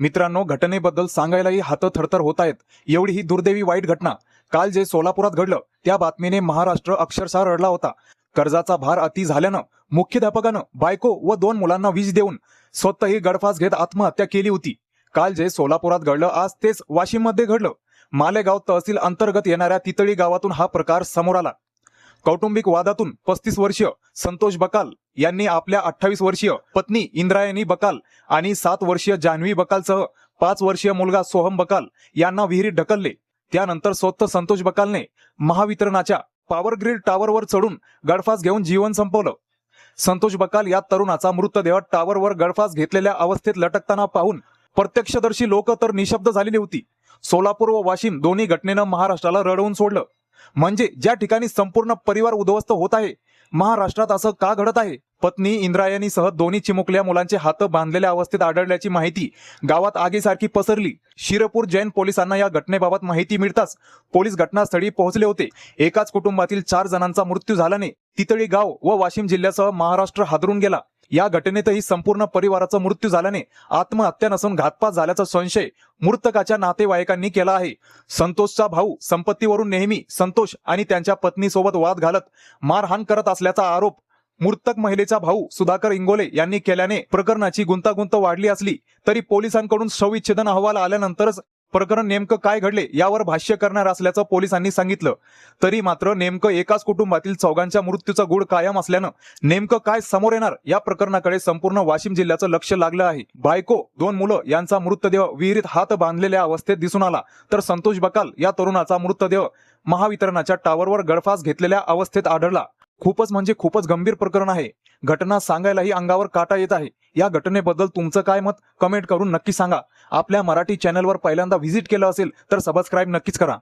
मित्रांनो, घटनेबद्दल सांगायलाही हात थरथर होत आहेत. एवढी ही दुर्दैवी वाईट घटना काल जे सोलापुरात घडलं त्या बातमीने महाराष्ट्र अक्षरशः रडला होता. कर्जाचा भार अति झाल्यानं मुख्याध्यापकानं बायको व 2 मुलांना वीज देऊन स्वतःही गळफास घेत आत्महत्या केली होती. काल जे सोलापुरात घडलं आज तेच वाशिममध्ये घडलं. मालेगाव तहसील अंतर्गत येणाऱ्या तितळी गावातून हा प्रकार समोर आला. कौटुंबिक वादातून 35 वर्षीय संतोष बकाल यांनी आपल्या 28 वर्षीय पत्नी इंद्रायणी बकाल आणि 7 वर्षीय जान्हवी बकालसह 5 वर्षीय मुलगा सोहम बकाल यांना विहिरीत ढकलले. त्यानंतर स्वतः संतोष बकालने महावितरणाच्या पॉवर ग्रीड टॉवरवर चढून गळफास घेऊन जीवन संपवलं. संतोष बकाल या तरुणाचा मृतदेह टॉवरवर गळफास घेतलेल्या अवस्थेत लटकताना पाहून प्रत्यक्षदर्शी लोक तर निशब्द झालेली होती. सोलापूर व वाशिम दोन्ही घटनेनं महाराष्ट्राला रडवून सोडलं. म्हणजे ज्या ठिकाणी संपूर्ण परिवार उद्ध्वस्त होत आहे, महाराष्ट्रात असं का घडत आहे? पत्नी इंद्रायणीसह दोन्ही चिमुकल्या मुलांचे हात बांधलेल्या अवस्थेत आढळल्याची माहिती गावात आगीसारखी पसरली. शिरपूर जैन पोलिसांना या घटनेबाबत माहिती मिळताच पोलीस घटनास्थळी पोहोचले होते. एकाच कुटुंबातील 4 जणांचा मृत्यू झाल्याने तितळी गाव व वाशिम जिल्ह्यासह महाराष्ट्र हादरून गेला. या घटनेतही संपूर्ण परिवाराचा मृत्यू झाल्याने आत्महत्या नसून घातपात झाल्याचा संशय मृतकाच्या नातेवाईकांनी केला आहे. संतोषचा भाऊ संपत्तीवरून नेहमी संतोष आणि त्यांच्या पत्नीसोबत वाद घालत मारहाण करत असल्याचा आरोप मृतक महिलेचा भाऊ सुधाकर इंगोले यांनी केल्याने प्रकरणाची गुंतागुंत वाढली असली तरी पोलिसांकडून शवविच्छेदन अहवाल आल्यानंतरच प्रकरण नेमकं काय घडले यावर भाष्य करणार असल्याचं पोलिसांनी सांगितलं. तरी मात्र नेमकं एकाच कुटुंबातील 4घांच्या मृत्यूचा गूढ कायम असल्यानं नेमकं काय समोर येणार या प्रकरणाकडे संपूर्ण वाशिम जिल्ह्याचं लक्ष लागलं आहे. बायको 2 मुलं यांचा मृतदेह विहिरीत हात बांधलेल्या अवस्थेत दिसून आला तर संतोष बकाल या तरुणाचा मृतदेह महावितरणाच्या टॉवरवर गळफास घेतलेल्या अवस्थेत आढळला. खूपच म्हणजे खूपच गंभीर प्रकरण आहे. घटना सांगायलाही अंगावर काटा येत आहे. या घटनेबद्दल तुमचं काय मत कमेंट करून नक्की सांगा. आपल्या मराठी चॅनलवर पहिल्यांदा व्हिजिट केलं असेल तर सबस्क्राईब नक्कीच करा.